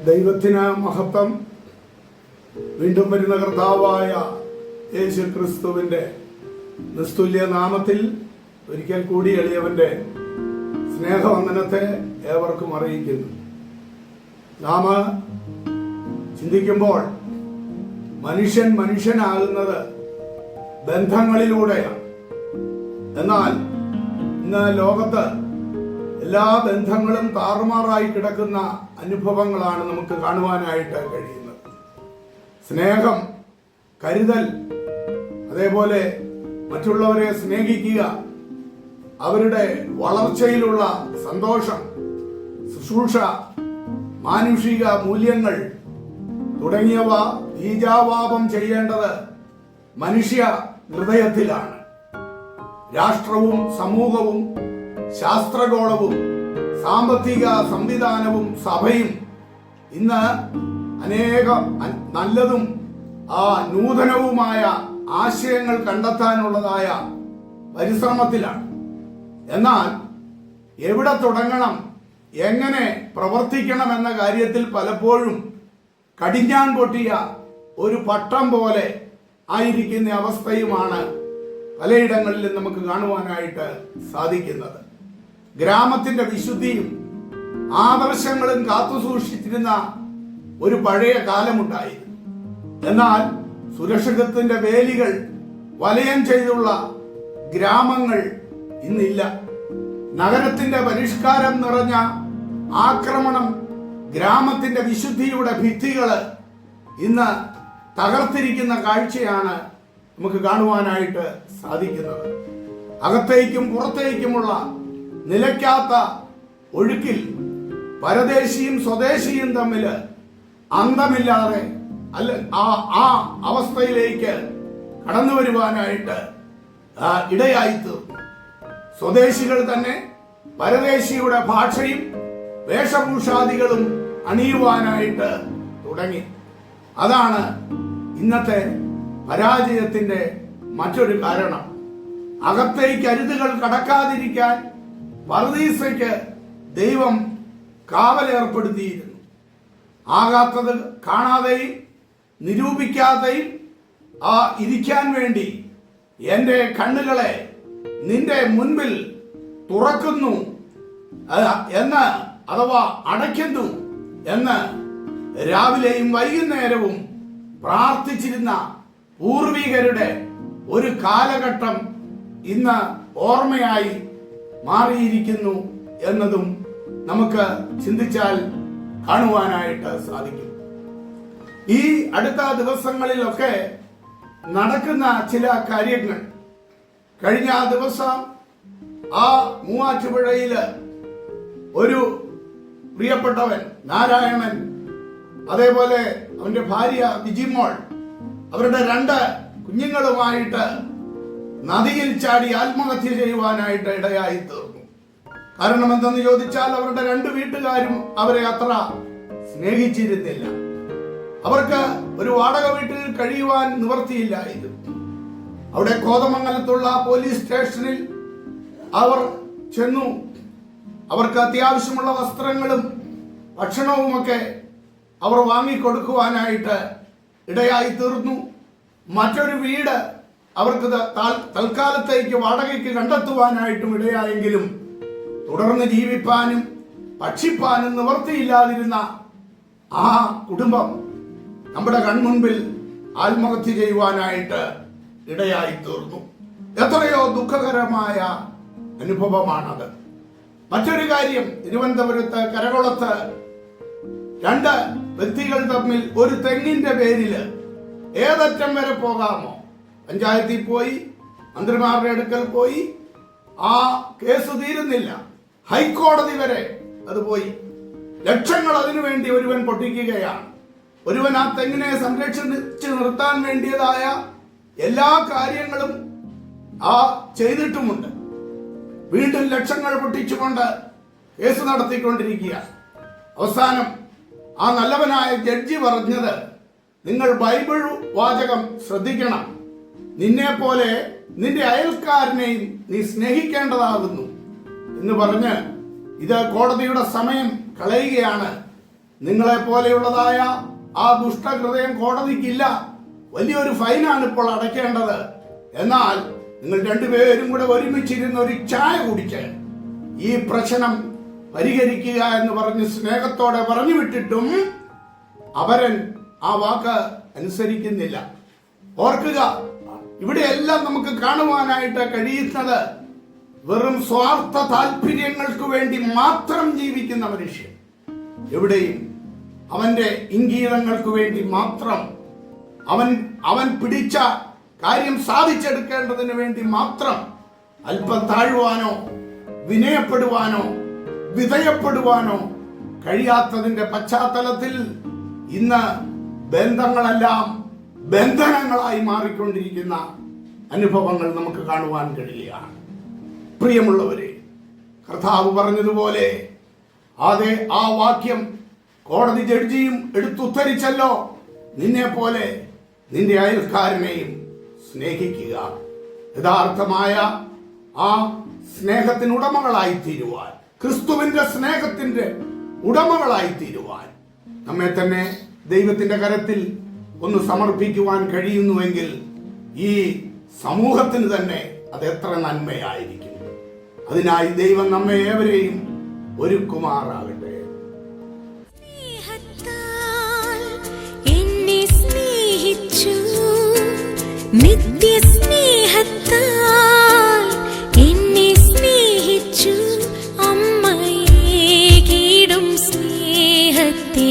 ദൈവത്തിന് മഹത്വം. വീണ്ടും വരുന്ന കർത്താവായ യേശു ക്രിസ്തുവിന്റെ നിസ്തുല്യ നാമത്തിൽ ഒരിക്കൽ കൂടി എളിയവന്റെ സ്നേഹവന്ദനത്തെ ഏവർക്കും അറിയിക്കുന്നു. നാം ചിന്തിക്കുമ്പോൾ മനുഷ്യനാകുന്നത് ബന്ധങ്ങളിലൂടെയാണ്. എന്നാൽ ഇന്ന് ലോകത്ത് എല്ലാ ബന്ധങ്ങളും താറുമാറായി കിടക്കുന്ന അനുഭവങ്ങളാണ് നമുക്ക് കാണുവാനായിട്ട് കഴിയുന്നത്. സ്നേഹം, കരുതൽ, അതേപോലെ മറ്റുള്ളവരെ സ്നേഹിക്കുക, അവരുടെ വളർച്ചയിലുള്ള സന്തോഷം, ശുശ്രൂഷ, മാനുഷിക മൂല്യങ്ങൾ തുടങ്ങിയവ ബീജാവാപം ചെയ്യേണ്ടത് മനുഷ്യ ഹൃദയത്തിലാണ്. രാഷ്ട്രവും സമൂഹവും ശാസ്ത്രഗോളവും സാമ്പത്തിക സംവിധാനവും സഭയും ഇന്ന് അനേകം നല്ലതും നൂതനവുമായ ആശയങ്ങൾ കണ്ടെത്താനുള്ളതായ പരിശ്രമത്തിലാണ്. എന്നാൽ എവിടെ തുടങ്ങണം, എങ്ങനെ പ്രവർത്തിക്കണം എന്ന കാര്യത്തിൽ പലപ്പോഴും കടിഞ്ഞാൻ പൊട്ടിയ ഒരു പട്ടം പോലെ ആയിരിക്കുന്ന അവസ്ഥയുമാണ് പലയിടങ്ങളിലും നമുക്ക് കാണുവാനായിട്ട് സാധിക്കുന്നത്. ഗ്രാമത്തിന്റെ വിശുദ്ധിയും ആദർശങ്ങളും കാത്തുസൂക്ഷിച്ചിരുന്ന ഒരു പഴയ കാലമുണ്ടായിരുന്നു. എന്നാൽ സുരക്ഷിതത്വത്തിന്റെ വേലികൾ വലയം ചെയ്തുള്ള ഗ്രാമങ്ങൾ ഇന്നില്ല. നഗരത്തിന്റെ പരിഷ്കാരം നിറഞ്ഞ ആക്രമണം ഗ്രാമത്തിന്റെ വിശുദ്ധിയുടെ ഭിത്തികള് ഇന്ന് തകർത്തിരിക്കുന്ന കാഴ്ചയാണ് നമുക്ക് കാണുവാനായിട്ട് സാധിക്കുന്നത്. അകത്തേക്കും പുറത്തേക്കുമുള്ള നിലയ്ക്കാത്ത ഒഴുക്കിൽ പരദേശിയും സ്വദേശിയും തമ്മിൽ അന്തമില്ലാതെ ആ അവസ്ഥയിലേക്ക് കടന്നു വരുവാനായിട്ട് ഇടയായിത്തീർന്നു. സ്വദേശികൾ തന്നെ പരദേശിയുടെ ഭാഷയും വേഷഭൂഷാദികളും അണിയുവാനായിട്ട് തുടങ്ങി. അതാണ് ഇന്നത്തെ പരാജയത്തിന്റെ മറ്റൊരു കാരണം. അകത്തേക്ക് അരുതുകൾ കടക്കാതിരിക്കാൻ പർദീസയ്ക്ക് ദൈവം കാവലേർപ്പെടുത്തിയിരുന്നു. ആകാത്തത് കാണാതെയും നിരൂപിക്കാതെയും ഇരിക്കാൻ വേണ്ടി എന്റെ കണ്ണുകളെ നിന്റെ മുൻപിൽ തുറക്കുന്നു എന്ന്, അഥവാ അടയ്ക്കുന്നു എന്ന് രാവിലെയും വൈകുന്നേരവും പ്രാർത്ഥിച്ചിരുന്ന പൂർവികരുടെ ഒരു കാലഘട്ടം ഇന്ന് ഓർമ്മയായി മാറിയിരിക്കുന്നു എന്നതും നമുക്ക് ചിന്തിച്ചാൽ കാണുവാനായിട്ട് സാധിക്കും. ഈ അടുത്ത ദിവസങ്ങളിലൊക്കെ നടക്കുന്ന ചില കാര്യങ്ങൾ, കഴിഞ്ഞ ദിവസം മൂവാറ്റുപുഴയില് ഒരു പ്രിയപ്പെട്ടവൻ നാരായണൻ, അതേപോലെ അവന്റെ ഭാര്യ വിജിമോൾ, അവരുടെ 2 കുഞ്ഞുങ്ങളുമായിട്ട് നദിയിൽ ചാടി ആത്മഹത്യ ചെയ്യുവാനായിട്ട് ഇടയായി തീർന്നു. കാരണം എന്തെന്ന് ചോദിച്ചാൽ അവരുടെ 2 വീട്ടുകാരും അവരെ അത്ര സ്നേഹിച്ചിരുന്നില്ല. അവർക്ക് ഒരു വാടക വീട്ടിൽ കഴിയുവാൻ നിവർത്തിയില്ലായിരുന്നു. അവിടെ കോതമംഗലത്തുള്ള പോലീസ് സ്റ്റേഷനിൽ അവർ ചെന്നു. അവർക്ക് അത്യാവശ്യമുള്ള വസ്ത്രങ്ങളും ഭക്ഷണവുമൊക്കെ അവർ വാങ്ങിക്കൊടുക്കുവാനായിട്ട് ഇടയായി തീർന്നു. മറ്റൊരു വീട് അവർക്ക് തൽക്കാലത്തേക്ക് വാടകയ്ക്ക് കണ്ടെത്തുവാനായിട്ടും ഇടയായെങ്കിലും തുടർന്ന് ജീവിപ്പാനും ഭക്ഷിപ്പാനും നിവർത്തിയില്ലാതിരുന്ന ആ കുടുംബം നമ്മുടെ കൺമുൻപിൽ ആത്മഹത്യ ചെയ്യുവാനായിട്ട് ഇടയായി തീർന്നു. എത്രയോ ദുഃഖകരമായ അനുഭവമാണത്. മറ്റൊരു കാര്യം, തിരുവനന്തപുരത്ത് കരകുളത്ത് 2 വ്യക്തികൾ തമ്മിൽ ഒരു തെങ്ങിന്റെ പേരിൽ ഏതറ്റം വരെ പോകാമോ, പഞ്ചായത്തിൽ പോയി, മന്ത്രിമാരുടെ അടുക്കൽ പോയി, ആ കേസ് തീരുന്നില്ല, ഹൈക്കോടതി വരെ അത് പോയി. ലക്ഷങ്ങൾ അതിനുവേണ്ടി ഒരുവൻ പൊട്ടിക്കുകയാണ്. ഒരുവൻ ആ തെങ്ങിനെ സംരക്ഷിച്ച് നിർത്താൻ വേണ്ടിയതായ എല്ലാ കാര്യങ്ങളും ചെയ്തിട്ടുമുണ്ട്. വീണ്ടും ലക്ഷങ്ങൾ പൊട്ടിച്ചുകൊണ്ട് കേസ് നടത്തിക്കൊണ്ടിരിക്കുക. അവസാനം ആ നല്ലവനായ ജഡ്ജി പറഞ്ഞത്, നിങ്ങൾ ബൈബിൾ വാചകം ശ്രദ്ധിക്കണം, നിന്നെ പോലെ നിന്റെ അയൽക്കാരനെയും നീ സ്നേഹിക്കേണ്ടതാകുന്നു എന്ന് പറഞ്ഞ് ഇത് കോടതിയുടെ സമയം കളയുകയാണ്. നിങ്ങളെ പോലെയുള്ളതായ ആ ദുഷ്ടഹൃദയം കോടതിക്കില്ല. വലിയൊരു ഫൈനാണ് ഇപ്പോൾ അടയ്ക്കേണ്ടത്. എന്നാൽ നിങ്ങൾ രണ്ടുപേരും കൂടെ ഒരുമിച്ചിരുന്ന് ഒരു ചായ കുടിച്ച് ഈ പ്രശ്നം പരിഹരിക്കുക എന്ന് പറഞ്ഞ് സ്നേഹത്തോടെ പറഞ്ഞു വിട്ടിട്ടും അവരൻ ആ വാക്ക് അനുസരിക്കുന്നില്ല. ഓർക്കുക, ഇവിടെയെല്ലാം നമുക്ക് കാണുവാനായിട്ട് കഴിയുന്നത് വെറും സ്വാർത്ഥ താല്പര്യങ്ങൾക്ക് വേണ്ടി മാത്രം ജീവിക്കുന്ന മനുഷ്യൻ. എവിടെയും അവന്റെ ഇംഗീതങ്ങൾക്ക് വേണ്ടി മാത്രം, അവൻ പിടിച്ച കാര്യം സാധിച്ചെടുക്കേണ്ടതിന് വേണ്ടി മാത്രം അല്പം താഴുവാനോ വിനയപ്പെടുവാനോ വിധേയപ്പെടുവാനോ കഴിയാത്തതിന്റെ പശ്ചാത്തലത്തിൽ ഇന്ന് ബന്ധങ്ങളെല്ലാം ബന്ധനങ്ങളായി മാറിക്കൊണ്ടിരിക്കുന്ന അനുഭവങ്ങൾ നമുക്ക് കാണുവാൻ കഴിയുകയാണ്. പ്രിയമുള്ളവരെ, കർത്താവ് പറഞ്ഞതുപോലെ ആ വാക്യം കോടതി ജഡ്ജിയും എടുത്തുത്തരിച്ചല്ലോ, നിന്നെ പോലെ നിന്റെ അയൽക്കാരനെയും സ്നേഹിക്കുക. യഥാർത്ഥമായ ആ സ്നേഹത്തിന് ഉടമകളായി തീരുവാൻ, ക്രിസ്തുവിന്റെ സ്നേഹത്തിന്റെ ഉടമകളായി തീരുവാൻ നമ്മെ തന്നെ ദൈവത്തിന്റെ കരത്തിൽ ഒന്ന് സമർപ്പിക്കുവാൻ കഴിയുന്നുവെങ്കിൽ ഈ സമൂഹത്തിന് തന്നെ അത് എത്ര നന്മയായിരിക്കും. അതിനായി ദൈവം നമ്മെ ഏവരെയും ഒരുക്കുമാറാകട്ടെ. നിത്യസ്നേഹത്താൽ എന്നെ സ്നേഹിച്ചു അമ്മയെ കീടും സ്നേഹത്തെ